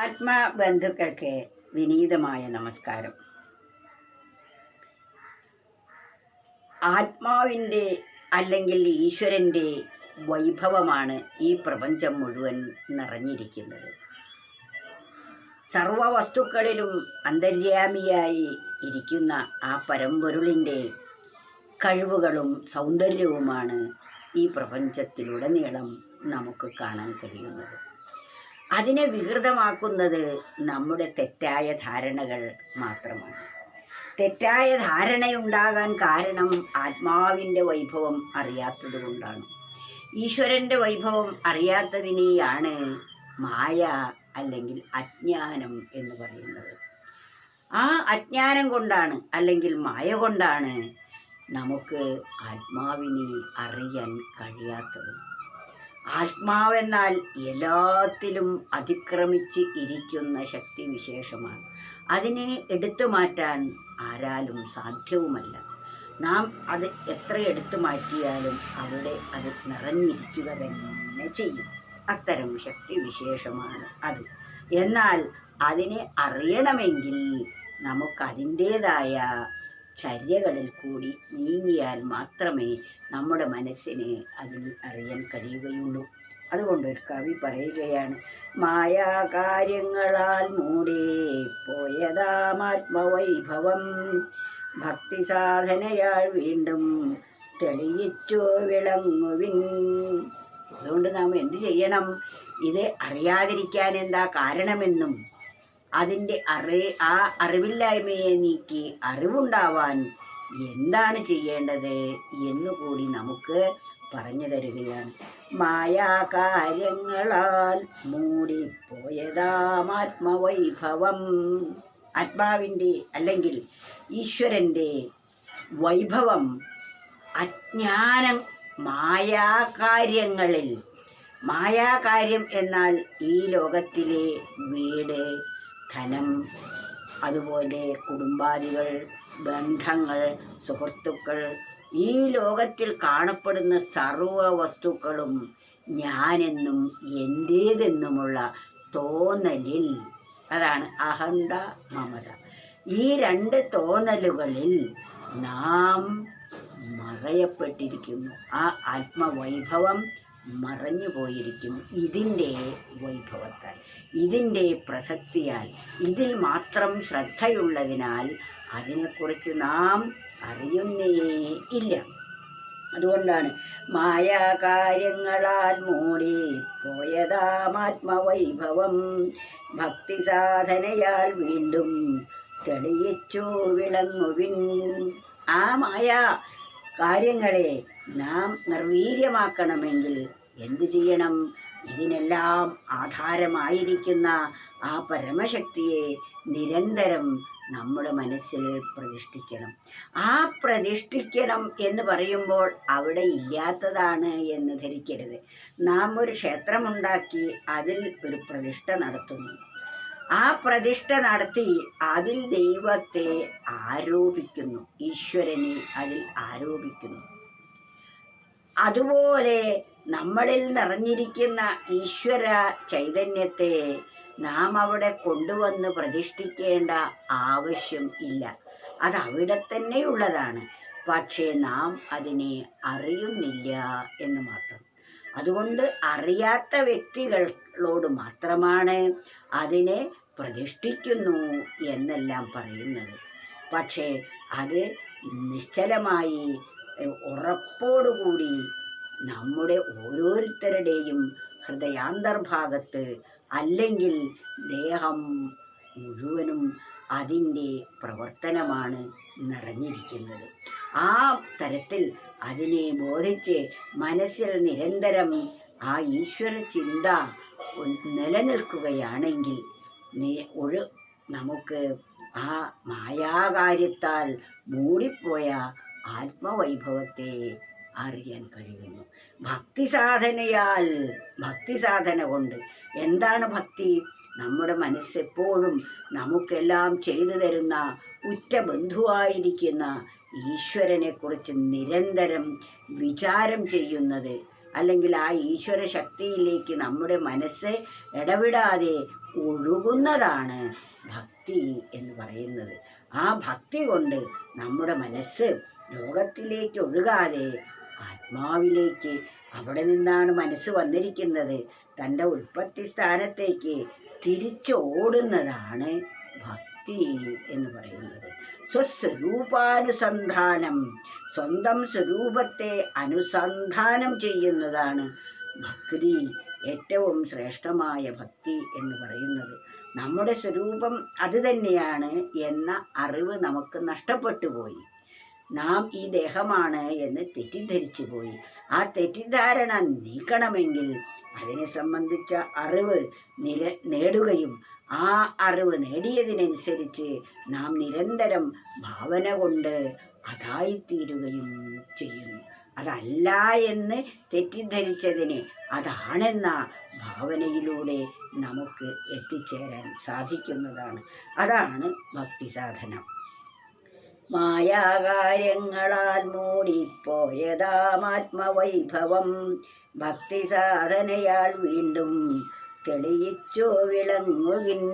ആത്മബന്ധുക്കൾക്ക് വിനീതമായ നമസ്കാരം. ആത്മാവിൻ്റെ അല്ലെങ്കിൽ ഈശ്വരൻ്റെ വൈഭവമാണ് ഈ പ്രപഞ്ചം മുഴുവൻ നിറഞ്ഞിരിക്കുന്നത്. സർവ വസ്തുക്കളിലും അന്തര്യാമിയായി ഇരിക്കുന്ന ആ പരമ്പൊരുളിൻ്റെ കഴിവുകളും സൗന്ദര്യവുമാണ് ഈ പ്രപഞ്ചത്തിലുടനീളം നമുക്ക് കാണാൻ കഴിയുന്നത്. അതിനെ വികൃതമാക്കുന്നത് നമ്മുടെ തെറ്റായ ധാരണകൾ മാത്രമാണ്. തെറ്റായ ധാരണയുണ്ടാകാൻ കാരണം ആത്മാവിൻ്റെ വൈഭവം അറിയാത്തത് കൊണ്ടാണ്. ഈശ്വരൻ്റെ വൈഭവം അറിയാത്തതിനെയാണ് മായ അല്ലെങ്കിൽ അജ്ഞാനം എന്ന് പറയുന്നത്. ആ അജ്ഞാനം കൊണ്ടാണ് അല്ലെങ്കിൽ മായ കൊണ്ടാണ് നമുക്ക് ആത്മാവിനെ അറിയാൻ കഴിയാത്തത്. ആത്മാവെന്നാൽ എല്ലാത്തിലും അതിക്രമിച്ച് ഇരിക്കുന്ന ശക്തി വിശേഷമാണ്. അതിനെ എടുത്തു മാറ്റാൻ ആരാലും സാധ്യവുമല്ല. നാം അത് എത്ര എടുത്തു മാറ്റിയാലും അവിടെ അത് നിറഞ്ഞിരിക്കുക തന്നെ ചെയ്യും. അത്തരം ശക്തി വിശേഷമാണ് അത്. എന്നാൽ അതിനെ അറിയണമെങ്കിൽ നമുക്കതിൻ്റേതായ ചര്യകളിൽ കൂടി നീങ്ങിയാൽ മാത്രമേ നമ്മുടെ മനസ്സിനെ അതിന് അറിയാൻ കഴിയുകയുള്ളൂ. അതുകൊണ്ട് ഒരു കവി പറയുകയാണ്, മായാകാര്യങ്ങളാൽ മൂടി പോയതാമാത്മവൈഭവം ഭക്തി സാധനയാൽ വീണ്ടും തെളിയിച്ചു വിളങ്ങുവിൻ. അതുകൊണ്ട് നാം എന്തു ചെയ്യണം? ഇത് അറിയാതിരിക്കാൻ എന്താ കാരണമെന്നും അതിൻ്റെ ആ അറിവില്ലായ്മയെ നീക്കി അറിവുണ്ടാവാൻ എന്താണ് ചെയ്യേണ്ടത് എന്നുകൂടി നമുക്ക് പറഞ്ഞു തരികയാണ്. മായാകാര്യങ്ങളാൽ മൂടിപ്പോയതാമാത്മവൈഭവം. ആത്മാവിൻ്റെ അല്ലെങ്കിൽ ഈശ്വരൻ്റെ വൈഭവം അജ്ഞാനം മായാകാര്യങ്ങളിൽ. മായാകാര്യം എന്നാൽ ഈ ലോകത്തിലെ വീട്, ധനം, അതുപോലെ കുടുംബാദികൾ, ബന്ധങ്ങൾ, സുഹൃത്തുക്കൾ, ഈ ലോകത്തിൽ കാണപ്പെടുന്ന സർവ വസ്തുക്കളും ഞാനെന്നും എൻ്റേതെന്നുമുള്ള തോന്നലിൽ, അതാണ് അഹന്ത മമത. ഈ രണ്ട് തോന്നലുകളിൽ നാം മറയപ്പെട്ടിരിക്കുന്നു. ആ ആത്മവൈഭവം മറഞ്ഞു പോയിരിക്കുന്നു. ഇതിൻ്റെ വൈഭവത്താൽ, ഇതിൻ്റെ പ്രസക്തിയാൽ, ഇതിൽ മാത്രം ശ്രദ്ധയുള്ളതിനാൽ അതിനെക്കുറിച്ച് നാം അറിയുന്നേ ഇല്ല. അതുകൊണ്ടാണ് മായാകാര്യങ്ങളാൽ മൂടി പോയതാമാത്മവൈഭവം ഭക്തി സാധനയാൽ വീണ്ടും തെളിയിച്ചു വിളങ്ങുവിൻ. ആ മായാ കാര്യങ്ങളെ നാം നിർവീര്യമാക്കണമെങ്കിൽ എന്തു ചെയ്യണം? ഇതിനെല്ലാം ആധാരമായിരിക്കുന്ന ആ പരമശക്തിയെ നിരന്തരം നമ്മുടെ മനസ്സിൽ പ്രതിഷ്ഠിക്കണം. ആ പ്രതിഷ്ഠിക്കണം എന്ന് പറയുമ്പോൾ അവിടെ ഇല്ലാത്തതാണ് എന്ന് ധരിക്കരുത്. നാം ഒരു ക്ഷേത്രമുണ്ടാക്കി അതിൽ ഒരു പ്രതിഷ്ഠ നടത്തുന്നു. ആ പ്രതിഷ്ഠ നടത്തി അതിൽ ദൈവത്തെ ആരോപിക്കുന്നു, ഈശ്വരനെ അതിൽ ആരോപിക്കുന്നു. അതുപോലെ നമ്മളിൽ നിറഞ്ഞിരിക്കുന്ന ഈശ്വര ചൈതന്യത്തെ നാം അവിടെ കൊണ്ടുവന്ന് പ്രതിഷ്ഠിക്കേണ്ട ആവശ്യം ഇല്ല. അത് അവിടെ തന്നെയുള്ളതാണ്. പക്ഷേ നാം അതിനെ അറിയുന്നില്ല എന്ന് മാത്രം. അതുകൊണ്ട് അറിയാത്ത വ്യക്തികളോട് മാത്രമാണ് അതിനെ പ്രതിഷ്ഠിക്കുന്നു എന്നെല്ലാം പറയുന്നത്. പക്ഷേ അത് നിശ്ചലമായി ഉറപ്പോടുകൂടി നമ്മുടെ ഓരോരുത്തരുടെയും ഹൃദയാന്തർഭാഗത്ത് അല്ലെങ്കിൽ ദേഹം മുഴുവനും അതിൻ്റെ പ്രവർത്തനമാണ് നിറഞ്ഞിരിക്കുന്നത്. ആ തരത്തിൽ അതിനെ ബോധിച്ച് മനസ്സിൽ നിരന്തരം ആ ഈശ്വര ചിന്ത നിലനിൽക്കുകയാണെങ്കിൽ നമുക്ക് ആ മായാകാര്യത്താൽ മൂടിപ്പോയ ആത്മവൈഭവത്തെ അറിയാൻ കഴിയുന്നു. ഭക്തിസാധന കൊണ്ട്. എന്താണ് ഭക്തി? നമ്മുടെ മനസ്സെപ്പോഴും നമുക്കെല്ലാം ചെയ്തു തരുന്ന ഉറ്റ ബന്ധുവായിരിക്കുന്ന ഈശ്വരനെക്കുറിച്ച് നിരന്തരം വിചാരം ചെയ്യുന്നത്, അല്ലെങ്കിൽ ആ ഈശ്വര ശക്തിയിലേക്ക് നമ്മുടെ മനസ്സ് ഇടവിടാതെ ഒഴുകുന്നതാണ് ഭക്തി എന്ന് പറയുന്നത്. ആ ഭക്തി കൊണ്ട് നമ്മുടെ മനസ്സ് ലോകത്തിലേക്ക് ഒഴുകാതെ ആത്മാവിലേക്ക്, അവിടെ നിന്നാണ് മനസ്സ് വന്നിരിക്കുന്നത്, തൻ്റെ ഉൽപ്പത്തി സ്ഥാനത്തേക്ക് തിരിച്ചോടുന്നതാണ് ഭക്തി എന്ന് പറയുന്നത്. സ്വസ്വരൂപാനുസന്ധാനം, സ്വന്തം സ്വരൂപത്തെ അനുസന്ധാനം ചെയ്യുന്നതാണ് ഭക്തി, ഏറ്റവും ശ്രേഷ്ഠമായ ഭക്തി എന്ന് പറയുന്നത്. നമ്മുടെ സ്വരൂപം അത് തന്നെയാണ് എന്ന അറിവ് നമുക്ക് നഷ്ടപ്പെട്ടു പോയി. നാം ഈ ദേഹമാണ് എന്ന് തെറ്റിദ്ധരിച്ചു പോയി. ആ തെറ്റിദ്ധാരണ നീക്കണമെങ്കിൽ അതിനെ സംബന്ധിച്ച അറിവ് നേടുകയും ആ അറിവ് നേടിയതിനനുസരിച്ച് നാം നിരന്തരം ഭാവന കൊണ്ട് അതായിത്തീരുകയും ചെയ്യുന്നു. അതല്ല എന്ന് തെറ്റിദ്ധരിച്ചതിന് അതാണെന്ന ഭാവനയിലൂടെ നമുക്ക് എത്തിച്ചേരാൻ സാധിക്കുന്നതാണ്. അതാണ് ഭക്തി സാധനം. മായാകാര്യങ്ങളാൽ മൂടിപ്പോയതാമാത്മവൈഭവം ഭക്തി സാധനയാൽ വീണ്ടും തെളിയിച്ചോ വിളങ്ങുവിൻ.